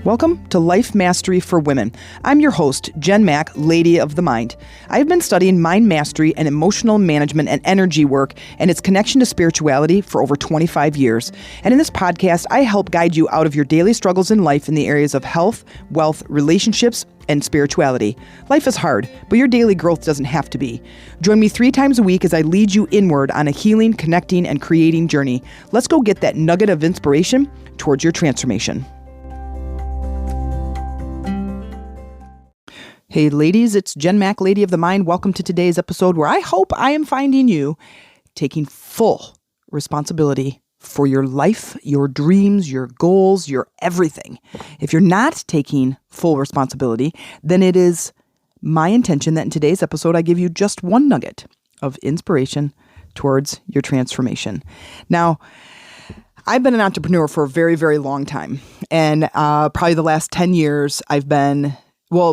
Welcome to Life Mastery for Women. I'm your host, Jen Mack, Lady of the Mind. I've been studying mind mastery and emotional management and energy work and its connection to spirituality for over 25 years. And in this podcast, I help guide you out of your daily struggles in life in the areas of health, wealth, relationships, and spirituality. Life is hard, but your daily growth doesn't have to be. Join me 3 times a week as I lead you inward on a healing, connecting, and creating journey. Let's go get that nugget of inspiration towards your transformation. Hey ladies, it's Jen Mack, Lady of the Mind. Welcome to today's episode where I hope I am finding you taking full responsibility for your life, your dreams, your goals, your everything. If you're not taking full responsibility, then it is my intention that in today's episode I give you just one nugget of inspiration towards your transformation. Now, I've been an entrepreneur for a very, very long time. And probably the last 10 years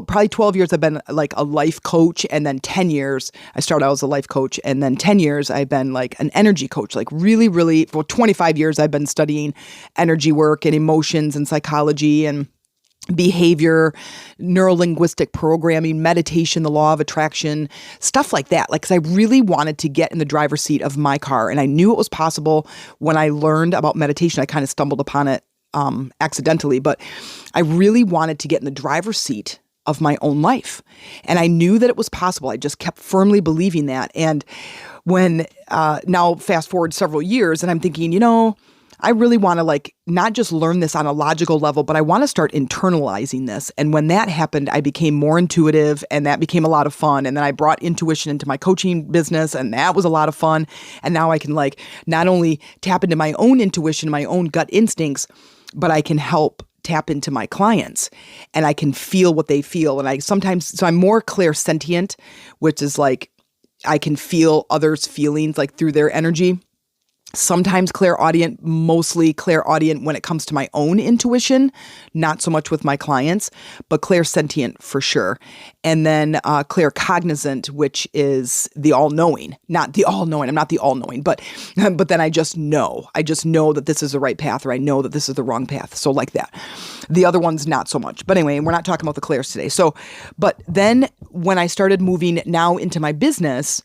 probably 12 years I've been like a life coach, and then 10 years I started out as a life coach, and then 10 years I've been like an energy coach, like really, for 25 years I've been studying energy work and emotions and psychology and behavior, neuro-linguistic programming, meditation, the law of attraction, stuff like that. Like, 'cause I really wanted to get in the driver's seat of my car, and I knew it was possible when I learned about meditation. I kind of stumbled upon it accidentally, but I really wanted to get in the driver's seat of my own life. And I knew that it was possible. I just kept firmly believing that. And when, now fast forward several years and I'm thinking, I really want to not just learn this on a logical level, but I want to start internalizing this. And when that happened, I became more intuitive, and that became a lot of fun. And then I brought intuition into my coaching business, and that was a lot of fun. And now I can not only tap into my own intuition, my own gut instincts, but I can help tap into my clients, and I can feel what they feel. And so I'm more clairsentient, which is I can feel others' feelings through their energy. Sometimes clairaudient, mostly clairaudient when it comes to my own intuition, not so much with my clients, but clairsentient for sure. And then claircognizant, which is the all-knowing, not the all-knowing. I'm not the all-knowing, but then I just know. I just know that this is the right path, or I know that this is the wrong path. So like that. The other one's not so much. But anyway, we're not talking about the clairs today. But then when I started moving now into my business,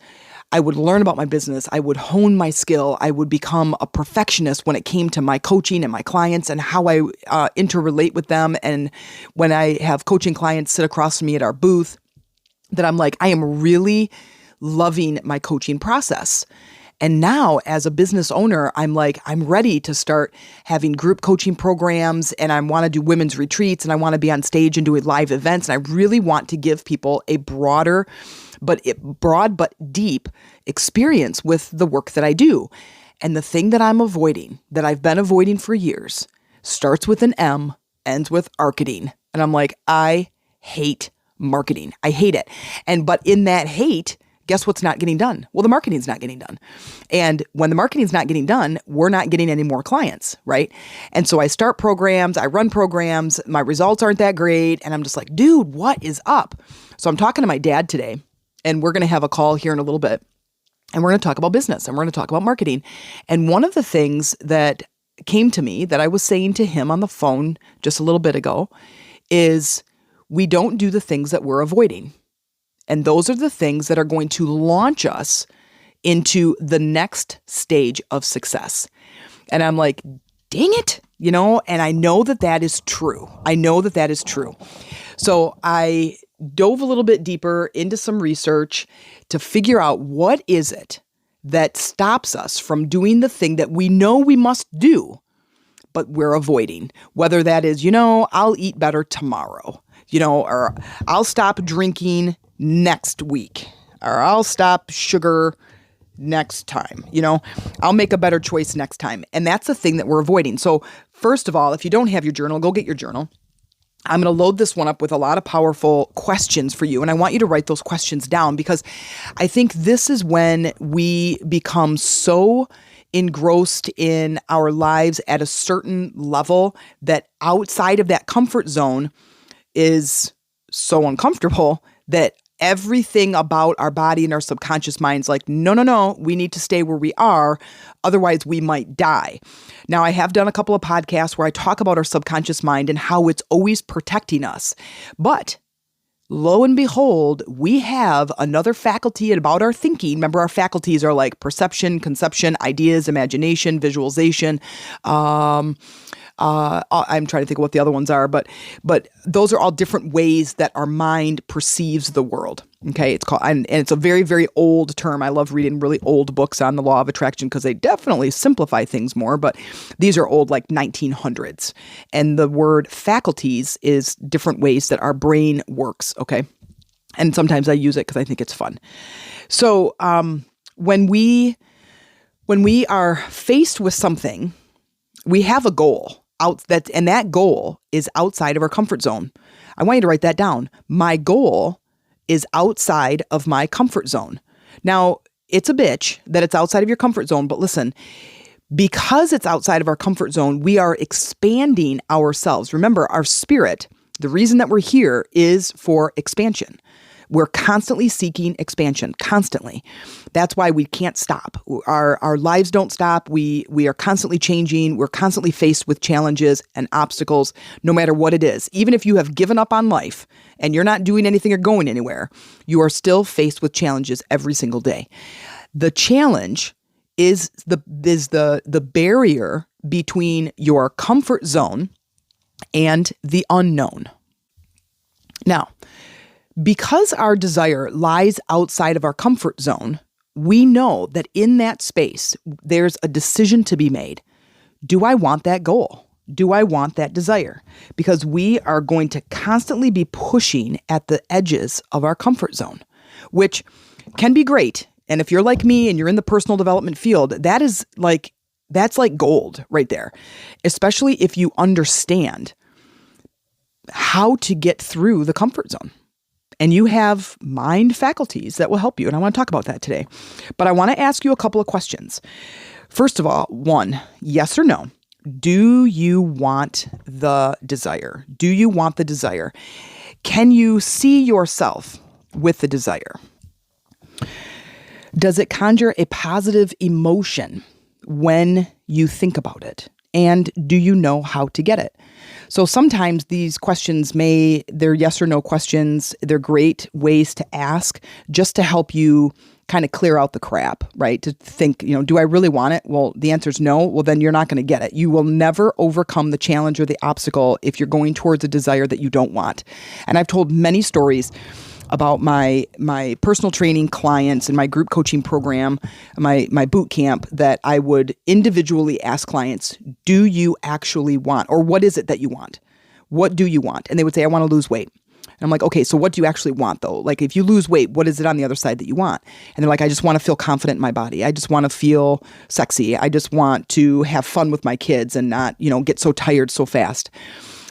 I would learn about my business. I would hone my skill. I would become a perfectionist when it came to my coaching and my clients and how I interrelate with them. And when I have coaching clients sit across from me at our booth, that I'm I am really loving my coaching process. And now as a business owner, I'm ready to start having group coaching programs, and I want to do women's retreats, and I want to be on stage and doing live events. And I really want to give people a broad but deep experience with the work that I do. And the thing that I'm avoiding, that I've been avoiding for years, starts with an M, ends with marketing. And I'm I hate marketing. I hate it. But in that hate, guess what's not getting done? Well, the marketing's not getting done. And when the marketing's not getting done, we're not getting any more clients, right? And so I start programs, I run programs, my results aren't that great. And I'm just dude, what is up? So I'm talking to my dad today, and we're going to have a call here in a little bit. And we're going to talk about business, and we're going to talk about marketing. And one of the things that came to me that I was saying to him on the phone just a little bit ago is, we don't do the things that we're avoiding. And those are the things that are going to launch us into the next stage of success. And I'm dang it, and I know that is true. I know that is true. So I dove a little bit deeper into some research to figure out what is it that stops us from doing the thing that we know we must do, but we're avoiding. Whether that is, I'll eat better tomorrow, or I'll stop drinking next week, or I'll stop sugar next time, I'll make a better choice next time. And that's the thing that we're avoiding. So first of all, if you don't have your journal, go get your journal. I'm going to load this one up with a lot of powerful questions for you. And I want you to write those questions down, because I think this is when we become so engrossed in our lives at a certain level that outside of that comfort zone is so uncomfortable that Everything about our body and our subconscious mind's like, no, no, no, we need to stay where we are. Otherwise, we might die. Now, I have done a couple of podcasts where I talk about our subconscious mind and how it's always protecting us. But lo and behold, we have another faculty about our thinking. Remember, our faculties are like perception, conception, ideas, imagination, visualization. I'm trying to think of what the other ones are, but those are all different ways that our mind perceives the world. Okay, it's called, and it's a very, very old term. I love reading really old books on the law of attraction because they definitely simplify things more. But these are old, like 1900s, and the word faculties is different ways that our brain works. Okay, and sometimes I use it because I think it's fun. So when we are faced with something, we have a goal and that goal is outside of our comfort zone. I want you to write that down. My goal is outside of my comfort zone. Now, it's a bitch that it's outside of your comfort zone, but listen, because it's outside of our comfort zone, we are expanding ourselves. Remember, our spirit, the reason that we're here is for expansion. We're constantly seeking expansion, constantly. That's why we can't stop. Our lives don't stop. We are constantly changing. We're constantly faced with challenges and obstacles, no matter what it is. Even if you have given up on life and you're not doing anything or going anywhere, you are still faced with challenges every single day. The challenge is the barrier between your comfort zone and the unknown. Now, because our desire lies outside of our comfort zone, we know that in that space, there's a decision to be made. Do I want that goal? Do I want that desire? Because we are going to constantly be pushing at the edges of our comfort zone, which can be great. And if you're like me and you're in the personal development field, that's like gold right there, especially if you understand how to get through the comfort zone. And you have mind faculties that will help you. And I want to talk about that today. But I want to ask you a couple of questions. First of all, one, yes or no? Do you want the desire? Do you want the desire? Can you see yourself with the desire? Does it conjure a positive emotion when you think about it? And do you know how to get it? So sometimes these questions they're yes or no questions. They're great ways to ask just to help you kind of clear out the crap, right? To think, do I really want it? Well, the answer is no. Well, then you're not going to get it. You will never overcome the challenge or the obstacle if you're going towards a desire that you don't want. And I've told many stories about my personal training clients and my group coaching program, my boot camp, that I would individually ask clients, do you actually want, or what is it that you want? What do you want? And they would say, I want to lose weight. And I'm like, okay, so what do you actually want though? Like if you lose weight, what is it on the other side that you want? And they're like, I just want to feel confident in my body. I just want to feel sexy. I just want to have fun with my kids and not, get so tired so fast.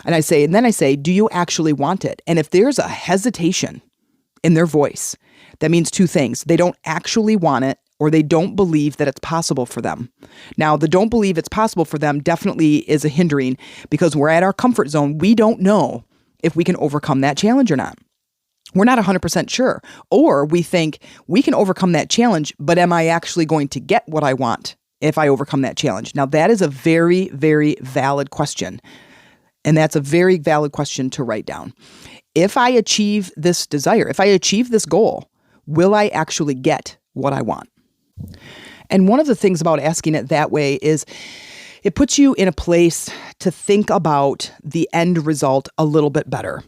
And then I say, do you actually want it? And if there's a hesitation in their voice, that means two things. They don't actually want it, or they don't believe that it's possible for them. Now, the don't believe it's possible for them definitely is a hindering, because we're at our comfort zone. We don't know if we can overcome that challenge or not. We're not 100% sure. Or we think we can overcome that challenge, but am I actually going to get what I want if I overcome that challenge? Now, that is a very, very valid question. And that's a very valid question to write down. If I achieve this desire, if I achieve this goal, will I actually get what I want? And one of the things about asking it that way is it puts you in a place to think about the end result a little bit better.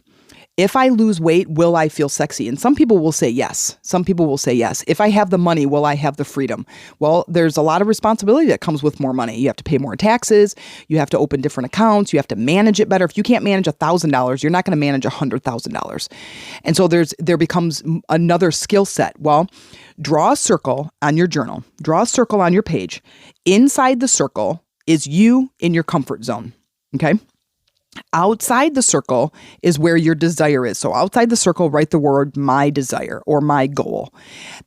If I lose weight, will I feel sexy? And some people will say yes. Some people will say yes. If I have the money, will I have the freedom? Well, there's a lot of responsibility that comes with more money. You have to pay more taxes. You have to open different accounts. You have to manage it better. If you can't manage $1,000, you're not going to manage $100,000. And so there becomes another skill set. Well, draw a circle on your journal. Draw a circle on your page. Inside the circle is you in your comfort zone. Okay? Outside the circle is where your desire is. So outside the circle, write the word my desire or my goal.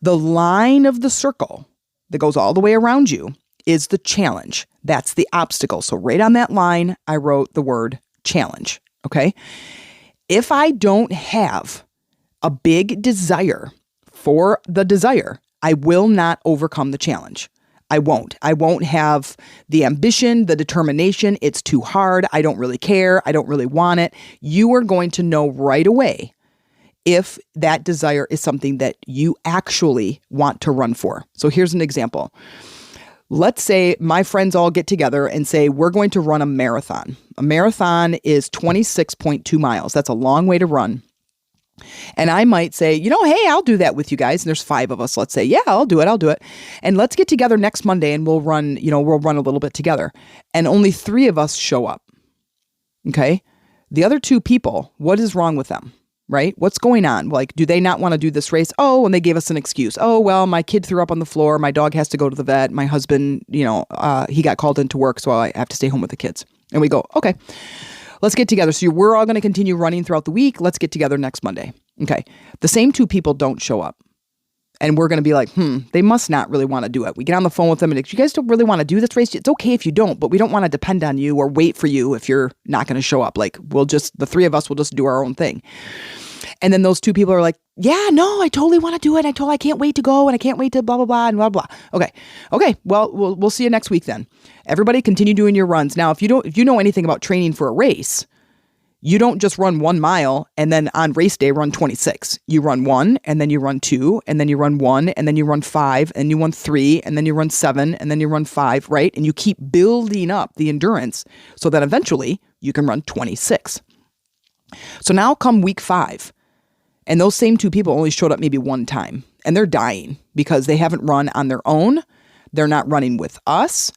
The line of the circle that goes all the way around you is the challenge. That's the obstacle. So right on that line, I wrote the word challenge. Okay. If I don't have a big desire for the desire, I will not overcome the challenge. I won't. I won't have the ambition, the determination. It's too hard. I don't really care. I don't really want it. You are going to know right away if that desire is something that you actually want to run for. So here's an example. Let's say my friends all get together and say, we're going to run a marathon. A marathon is 26.2 miles. That's a long way to run. And I might say, hey, I'll do that with you guys. And there's 5 of us. Let's say, yeah, I'll do it. And let's get together next Monday and we'll run a little bit together. And only 3 of us show up. Okay. The other 2 people, what is wrong with them? Right? What's going on? Like, do they not want to do this race? Oh, and they gave us an excuse. Oh, well, my kid threw up on the floor. My dog has to go to the vet. My husband, he got called into work, so I have to stay home with the kids. And we go, okay, let's get together. So we're all going to continue running throughout the week. Let's get together next Monday. Okay. The same 2 people don't show up. And we're going to be like, they must not really want to do it. We get on the phone with them and you guys don't really want to do this race. It's okay if you don't, but we don't want to depend on you or wait for you if you're not going to show up. Like the 3 of us will just do our own thing. And then those 2 people are like, yeah, no, I totally want to do it. I can't wait to go and I can't wait to blah, blah, blah, and blah, blah. Okay. Well, we'll see you next week then. Everybody continue doing your runs. Now, if you know anything about training for a race, you don't just run 1 mile and then on race day run 26. You run 1 and then you run 2 and then you run 1 and then you run 5 and you run 3 and then you run 7 and then you run 5, right? And you keep building up the endurance so that eventually you can run 26. So now come week 5 and those same 2 people only showed up maybe 1 time and they're dying because they haven't run on their own. They're not running with us.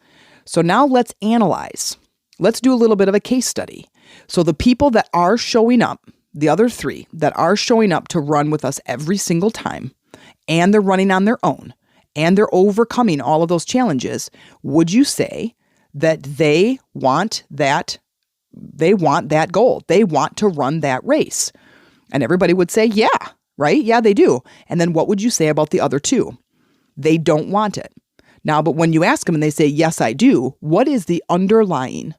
So now let's analyze. Let's do a little bit of a case study. So the people that are showing up, the other 3 that are showing up to run with us every single time, and they're running on their own, and they're overcoming all of those challenges, would you say that they want that goal? They want to run that race? And everybody would say, yeah, right? Yeah, they do. And then what would you say about the other 2? They don't want it. Now, but when you ask them and they say, yes, I do, what is underlying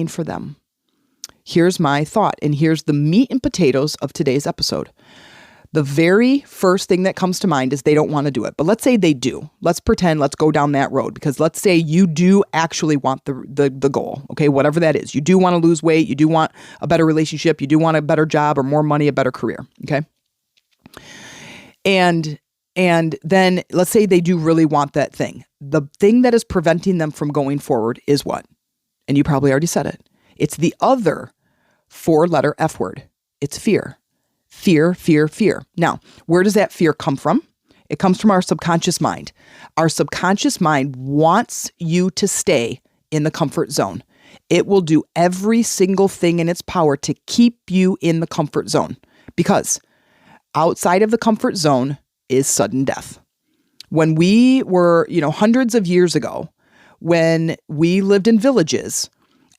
for them? Here's my thought, and here's the meat and potatoes of today's episode. The very first thing that comes to mind is they don't want to do it. But let's say they do. Let's go down that road, because let's say you do actually want the goal, okay, whatever that is. You do want to lose weight. You do want a better relationship. You do want a better job or more money, a better career, okay? And then let's say they do really want that thing. The thing that is preventing them from going forward is what? And you probably already said it. It's the other 4-letter F word. It's fear. Fear, fear, fear. Now, where does that fear come from? It comes from our subconscious mind. Our subconscious mind wants you to stay in the comfort zone. It will do every single thing in its power to keep you in the comfort zone, because outside of the comfort zone is sudden death. When we were, hundreds of years ago, when we lived in villages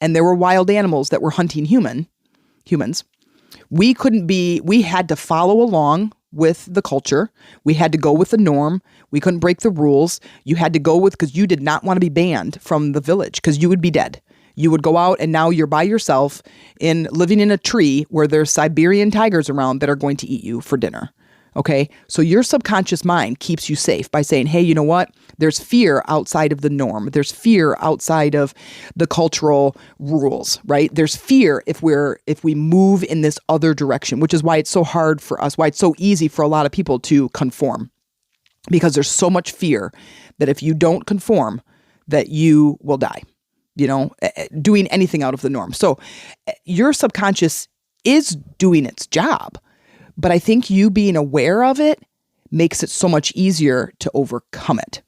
and there were wild animals that were hunting humans, we had to follow along with the culture. We had to go with the norm. We couldn't break the rules. You had to go because you did not want to be banned from the village because you would be dead. You would go out and now you're by yourself living in a tree where there's Siberian tigers around that are going to eat you for dinner. Okay, so your subconscious mind keeps you safe by saying, hey, you know what? There's fear outside of the norm. There's fear outside of the cultural rules, right? There's fear if we move in this other direction, which is why it's so hard for us, why it's so easy for a lot of people to conform, because there's so much fear that if you don't conform, that you will die, doing anything out of the norm. So your subconscious is doing its job. But I think you being aware of it makes it so much easier to overcome it.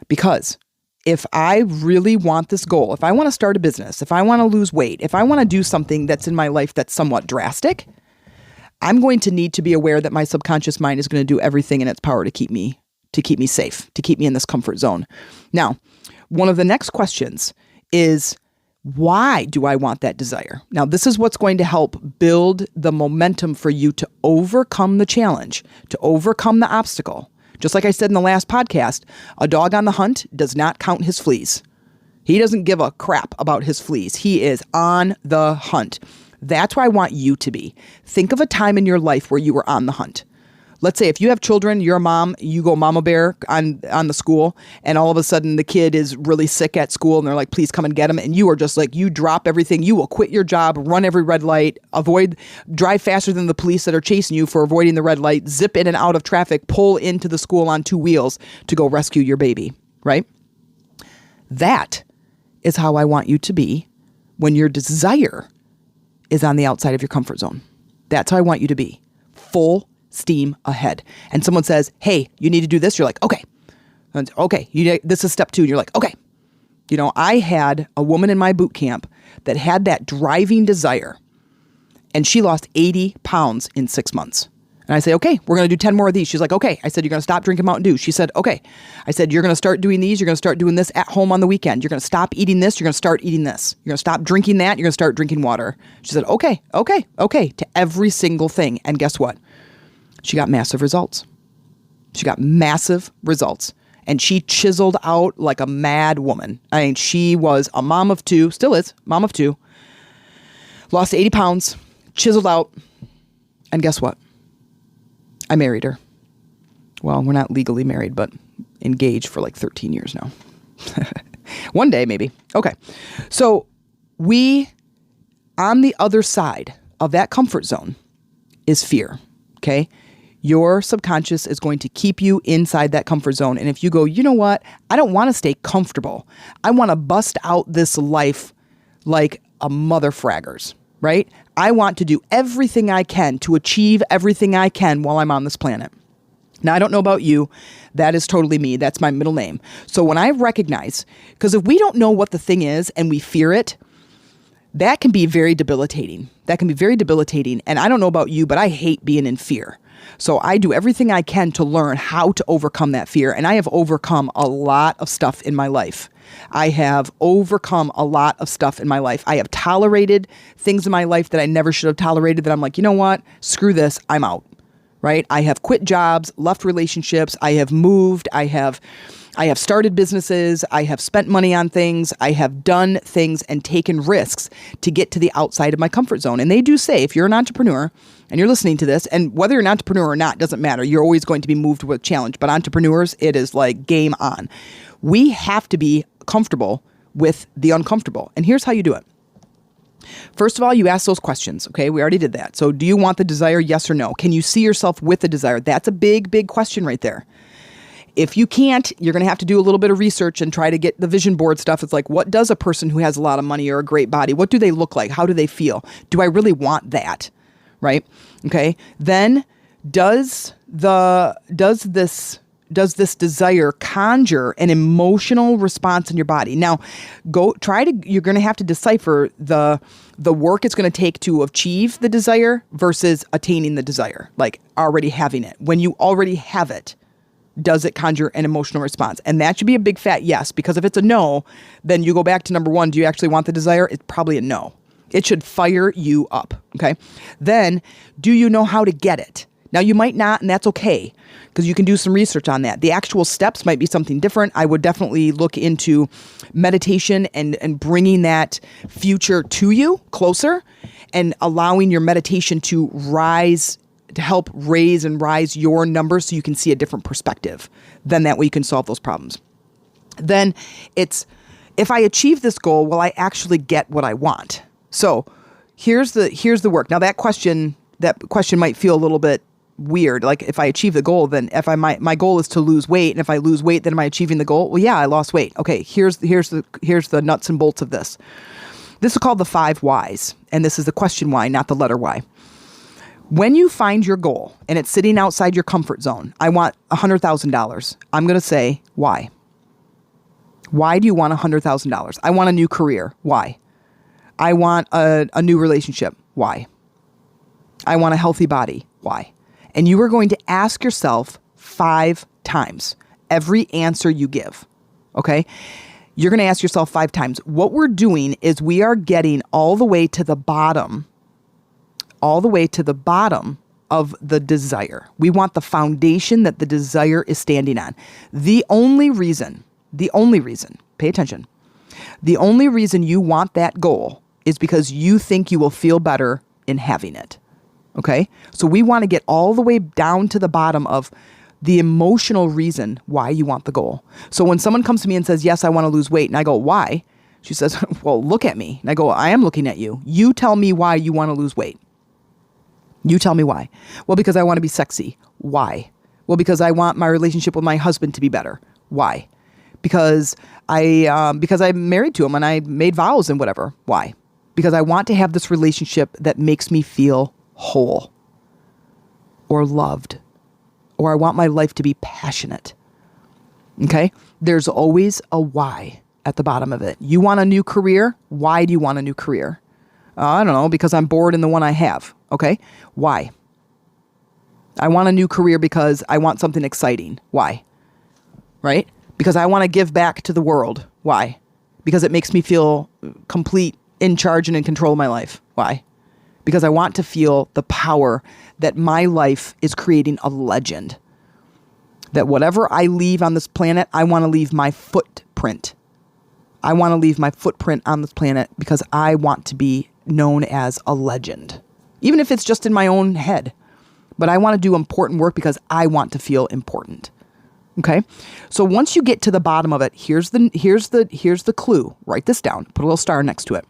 Because if I really want this goal, if I want to start a business, if I want to lose weight, if I want to do something that's in my life that's somewhat drastic, I'm going to need to be aware that my subconscious mind is going to do everything in its power to keep me safe, to keep me in this comfort zone. Now, one of the next questions is, why do I want that desire? Now, this is what's going to help build the momentum for you to overcome the challenge, to overcome the obstacle. Just like I said in the last podcast, a dog on the hunt does not count his fleas. He doesn't give a crap about his fleas. He is on the hunt. That's where I want you to be. Think of a time in your life where you were on the hunt. Let's say if you have children, you're a mom, you go mama bear on the school, and all of a sudden the kid is really sick at school and they're like, please come and get him. And you are just like, you drop everything. You will quit your job, run every red light, drive faster than the police that are chasing you for avoiding the red light, zip in and out of traffic, pull into the school on 2 wheels to go rescue your baby, right? That is how I want you to be when your desire is on the outside of your comfort zone. That's how I want you to be. Full steam ahead. And someone says, hey, you need to do this. You're like, okay. And, okay. This is step 2. And you're like, okay. I had a woman in my boot camp that had that driving desire, and she lost 80 pounds in 6 months. And I say, okay, we're going to do 10 more of these. She's like, okay. I said, you're going to stop drinking Mountain Dew. She said, okay. I said, you're going to start doing these. You're going to start doing this at home on the weekend. You're going to stop eating this. You're going to start eating this. You're going to stop drinking that. You're going to start drinking water. She said, okay, to every single thing. And guess what? She got massive results. And she chiseled out like a mad woman. I mean, she was a mom of 2, still is, mom of 2, lost 80 pounds, chiseled out. And guess what? I married her. Well, we're not legally married, but engaged for like 13 years now. One day, maybe. Okay. So on the other side of that comfort zone is fear. Okay. Your subconscious is going to keep you inside that comfort zone. And if you go, you know what? I don't want to stay comfortable. I want to bust out this life like a mother fraggers, right? I want to do everything I can to achieve everything I can while I'm on this planet. Now, I don't know about you. That is totally me. That's my middle name. So when I recognize, because if we don't know what the thing is and we fear it, that can be very debilitating. And I don't know about you, but I hate being in fear. So I do everything I can to learn how to overcome that fear. And I have overcome a lot of stuff in my life. I have tolerated things in my life that I never should have tolerated, that I'm like, you know what? Screw this. I'm out. Right? I have quit jobs, left relationships. I have moved. I have started businesses. I have spent money on things. I have done things and taken risks to get to the outside of my comfort zone. And they do say, if you're an entrepreneur and you're listening to this, and whether you're an entrepreneur or not, doesn't matter. You're always going to be moved with challenge. But entrepreneurs, it is like game on. We have to be comfortable with the uncomfortable. And here's how you do it. First of all, you ask those questions. Okay, we already did that. So do you want the desire? Yes or no? Can you see yourself with the desire? That's a big, big question right there. If you can't, you're going to have to do a little bit of research and try to get the vision board stuff. It's like, what does a person who has a lot of money or a great body, what do they look like? How do they feel? Do I really want that? Right? Okay. Then does this desire conjure an emotional response in your body? Now, you're going to have to decipher the work it's going to take to achieve the desire versus attaining the desire, like already having it. When you already have it, does it conjure an emotional response? And that should be a big fat yes, because if it's a no, then you go back to number 1. Do you actually want the desire? It's probably a no. It should fire you up. Okay. Then do you know how to get it? Now, you might not, and that's okay, because you can do some research on that. The actual steps might be something different. I would definitely look into meditation and bringing that future to you closer and allowing your meditation to help raise and rise your numbers so you can see a different perspective. Then that way you can solve those problems. Then it's, if I achieve this goal, will I actually get what I want? So here's the work. Now that question might feel a little bit weird. Like, if I achieve the goal, then if my goal is to lose weight, and if I lose weight, then am I achieving the goal? Well, yeah, I lost weight. Okay, here's the nuts and bolts of this. This is called the 5 whys, and this is the question why, not the letter Y. When you find your goal and it's sitting outside your comfort zone, I want $100,000. I'm going to say, why? Why do you want $100,000? I want a new career. Why? I want a new relationship. Why? I want a healthy body. Why? And you are going to ask yourself 5 times every answer you give. Okay? You're going to ask yourself 5 times. What we're doing is we are getting all the way to the bottom of the desire. We want the foundation that the desire is standing on. The only reason, pay attention, the only reason you want that goal is because you think you will feel better in having it. Okay? So we want to get all the way down to the bottom of the emotional reason why you want the goal. So when someone comes to me and says, yes, I want to lose weight, and I go, why? She says, well, look at me. And I go, I am looking at you. You tell me why you want to lose weight. You tell me why. Well, because I want to be sexy. Why? Well, because I want my relationship with my husband to be better. Why? Because I'm married to him and I made vows and whatever. Why? Because I want to have this relationship that makes me feel whole or loved, or I want my life to be passionate. Okay? There's always a why at the bottom of it. You want a new career? Why do you want a new career? I don't know, because I'm bored in the one I have. Okay? Why? I want a new career because I want something exciting. Why? Right? Because I want to give back to the world. Why? Because it makes me feel complete, in charge and in control of my life. Why? Because I want to feel the power that my life is creating a legend. That whatever I leave on this planet, I want to leave my footprint. I want to leave my footprint on this planet because I want to be known as a legend. Even if it's just in my own head. But I want to do important work because I want to feel important. Okay? So once you get to the bottom of it, here's the clue. Write this down. Put a little star next to it.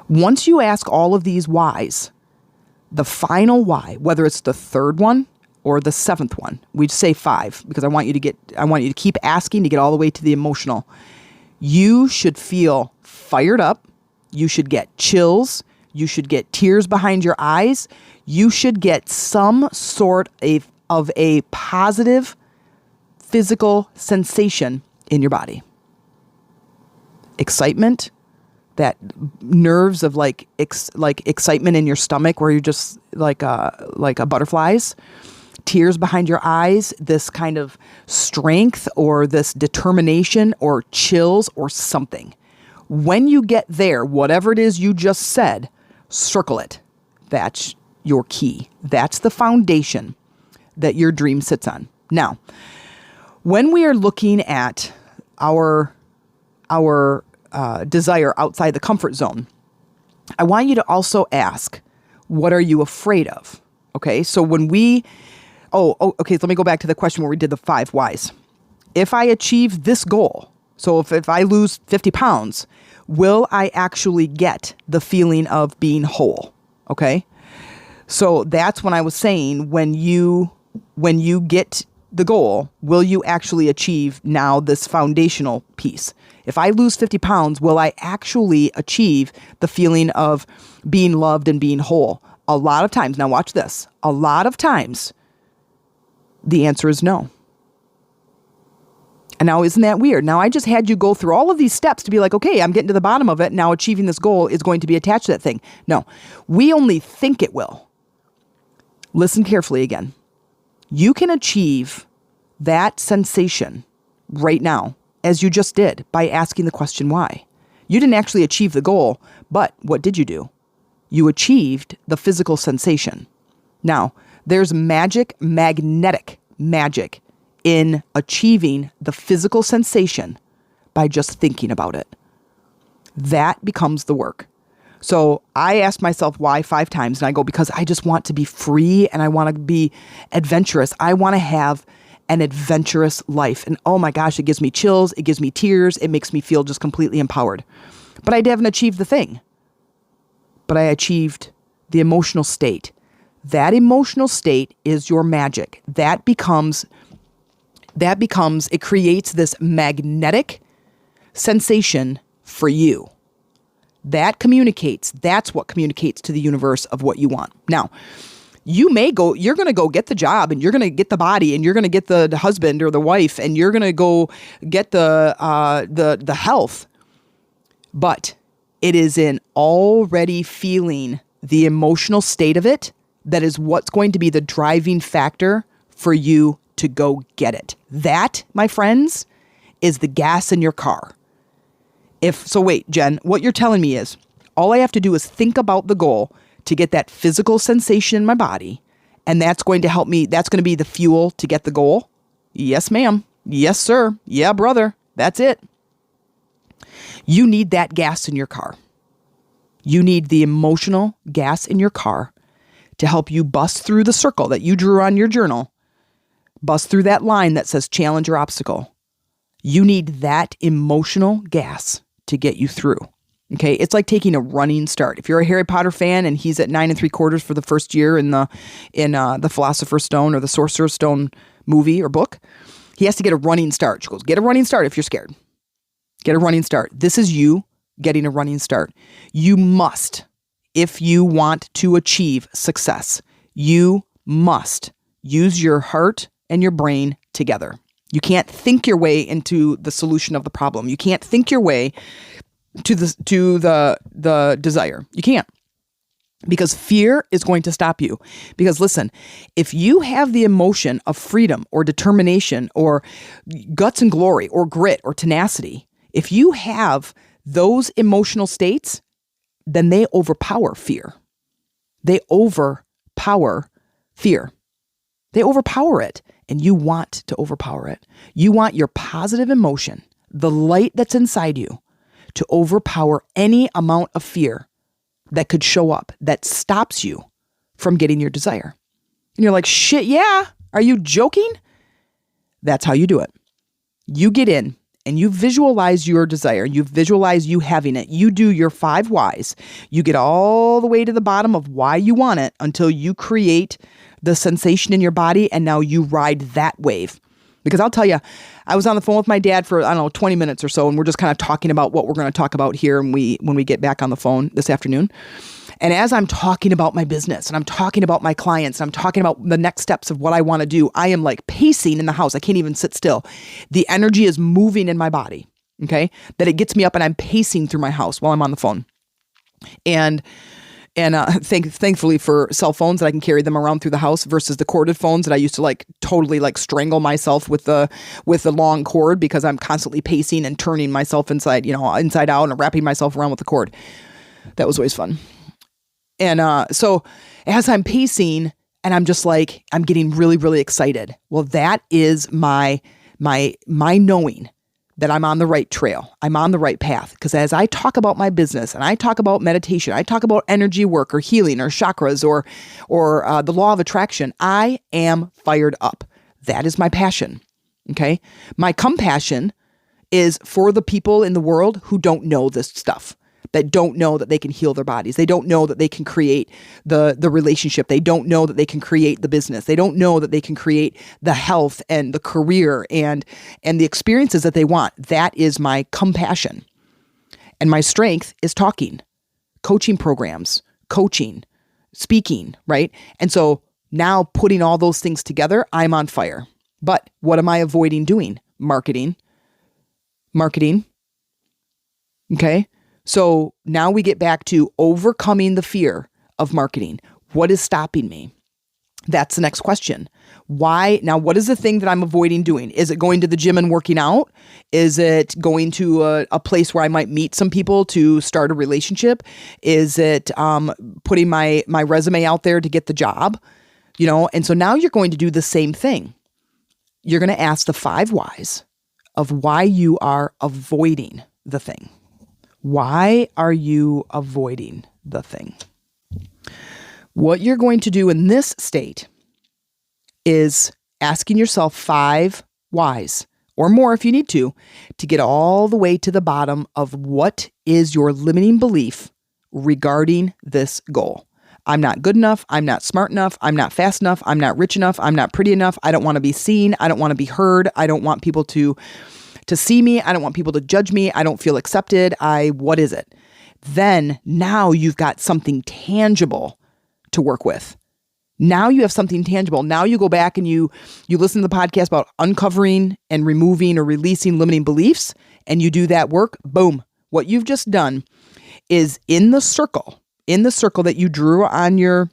Once you ask all of these whys, the final why, whether it's the third one or the seventh one, we'd say 5 because I want you to keep asking to get all the way to the emotional. You should feel fired up. You should get chills. You should get tears behind your eyes. You should get some sort of a positive physical sensation in your body. Excitement, that nerves of like excitement in your stomach where you're just like a butterflies, tears behind your eyes, this kind of strength or this determination or chills or something. When you get there, whatever it is you just said, circle it. That's your key. That's the foundation that your dream sits on. Now, when we are looking at our desire outside the comfort zone, I want you to also ask, what are you afraid of? Okay, so when okay, so let me go back to the question where we did the 5 whys. If I achieve this goal, so if I lose 50 pounds, will I actually get the feeling of being whole? Okay, so that's when I was saying, when you get the goal, will you actually achieve now this foundational piece? If I lose 50 pounds, will I actually achieve the feeling of being loved and being whole? A lot of times, now watch this, a lot of times, the answer is no. And now, isn't that weird? Now, I just had you go through all of these steps to be like, okay, I'm getting to the bottom of it. Now achieving this goal is going to be attached to that thing. No, we only think it will. Listen carefully again. You can achieve that sensation right now, as you just did, by asking the question why. You didn't actually achieve the goal, but what did you do? You achieved the physical sensation. Now, there's magnetic magic in achieving the physical sensation by just thinking about it. That becomes the work. So I asked myself why 5 times, and I go, because I just want to be free and I want to be adventurous. I want to have an adventurous life. And oh my gosh, it gives me chills. It gives me tears. It makes me feel just completely empowered. But I haven't achieved the thing. But I achieved the emotional state. That emotional state is your magic. It creates this magnetic sensation for you. That's what communicates to the universe of what you want. Now, you're going to go get the job and you're going to get the body and you're going to get the husband or the wife and you're going to go get the health. But it is in already feeling the emotional state of it that is what's going to be the driving factor for you to go get it. That, my friends, is the gas in your car. Wait, Jen, what you're telling me is all I have to do is think about the goal to get that physical sensation in my body, and that's going to help me. That's going to be the fuel to get the goal. Yes, ma'am. Yes, sir. Yeah, brother. That's it. You need that gas in your car. You need the emotional gas in your car to help you bust through the circle that you drew on your journal, bust through that line that says challenge or obstacle. You need that emotional gas to get you through. Okay, it's like taking a running start. If you're a Harry Potter fan and he's at 9 3/4 for the first year in the Philosopher's Stone or the Sorcerer's Stone movie or book, he has to get a running start. She goes, get a running start if you're scared. Get a running start. This is you getting a running start. You must, if you want to achieve success, you must use your heart and your brain together. You can't think your way into the solution of the problem. You can't think your way to the desire. You can't. Because fear is going to stop you. Because listen, if you have the emotion of freedom or determination or guts and glory or grit or tenacity, if you have those emotional states, then they overpower fear. They overpower fear. They overpower it. And you want to overpower it. You want your positive emotion, the light that's inside you, to overpower any amount of fear that could show up that stops you from getting your desire. And you're like, shit, yeah. Are you joking? That's how you do it. You get in and you visualize your desire. You visualize you having it. You do your 5 whys. You get all the way to the bottom of why you want it until you create the sensation in your body. And now you ride that wave. Because I'll tell you, I was on the phone with my dad for, 20 minutes or so, and we're just kind of talking about what we're going to talk about here when we get back on the phone this afternoon. And as I'm talking about my business and I'm talking about my clients and I'm talking about the next steps of what I want to do, I am like pacing in the house. I can't even sit still. The energy is moving in my body, okay? That it gets me up and I'm pacing through my house while I'm on the phone. And thankfully for cell phones that I can carry them around through the house versus the corded phones that I used to totally strangle myself with the long cord because I'm constantly pacing and turning myself inside out and wrapping myself around with the cord. That was always fun. And so as I'm pacing and I'm just I'm getting really, really excited. Well, that is my knowing that I'm on the right trail. I'm on the right path. Because as I talk about my business and I talk about meditation, I talk about energy work or healing or chakras or the law of attraction, I am fired up. That is my passion. Okay. My compassion is for the people in the world who don't know this stuff, that don't know that they can heal their bodies. They don't know that they can create the relationship. They don't know that they can create the business. They don't know that they can create the health and the career and the experiences that they want. That is my compassion. And my strength is talking, coaching programs, coaching, speaking, right? And so now putting all those things together, I'm on fire. But what am I avoiding doing? Marketing. Okay. So now we get back to overcoming the fear of marketing. What is stopping me? That's the next question. Why? Now, what is the thing that I'm avoiding doing? Is it going to the gym and working out? Is it going to a place where I might meet some people to start a relationship? Is it putting my resume out there to get the job? And so now you're going to do the same thing. You're going to ask the 5 whys of why you are avoiding the thing. Why are you avoiding the thing? What you're going to do in this state is asking yourself 5 whys, or more if you need to get all the way to the bottom of what is your limiting belief regarding this goal. I'm not good enough. I'm not smart enough. I'm not fast enough. I'm not rich enough. I'm not pretty enough. I don't want to be seen. I don't want to be heard. I don't want people to see me. I don't want people to judge me. I don't feel accepted. What is it? Then now you've got something tangible to work with. Now you have something tangible. Now you go back and you listen to the podcast about uncovering and removing or releasing limiting beliefs, and you do that work. Boom. What you've just done is in the circle that you drew on your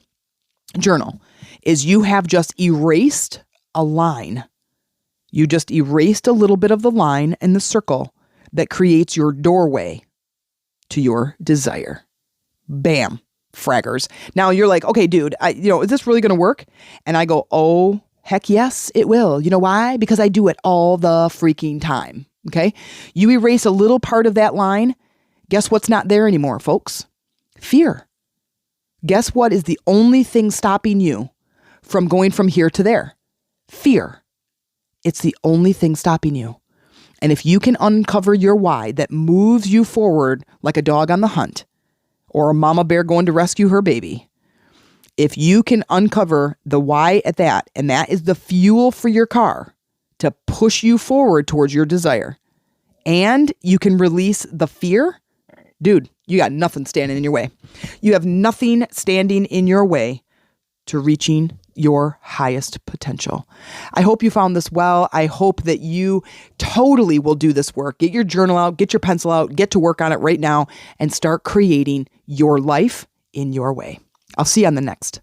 journal, is you have just erased a line. You just erased a little bit of the line in the circle that creates your doorway to your desire. Bam, fraggers. Now you're like, okay, dude, is this really going to work? And I go, oh, heck yes, it will. You know why? Because I do it all the freaking time. Okay. You erase a little part of that line. Guess what's not there anymore, folks? Fear. Guess what is the only thing stopping you from going from here to there? Fear. It's the only thing stopping you. And if you can uncover your why that moves you forward like a dog on the hunt or a mama bear going to rescue her baby, if you can uncover the why at that, and that is the fuel for your car to push you forward towards your desire, and you can release the fear, dude, you got nothing standing in your way. You have nothing standing in your way to reaching your highest potential. I hope you found this well. I hope that you totally will do this work. Get your journal out, get your pencil out, get to work on it right now, and start creating your life in your way. I'll see you on the next.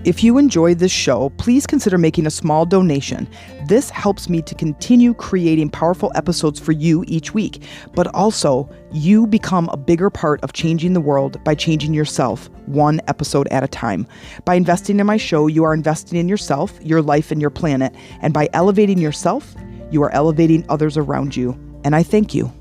If you enjoyed this show, please consider making a small donation. This helps me to continue creating powerful episodes for you each week, but also you become a bigger part of changing the world by changing yourself one episode at a time. By investing in my show, you are investing in yourself, your life, and your planet. And by elevating yourself, you are elevating others around you. And I thank you.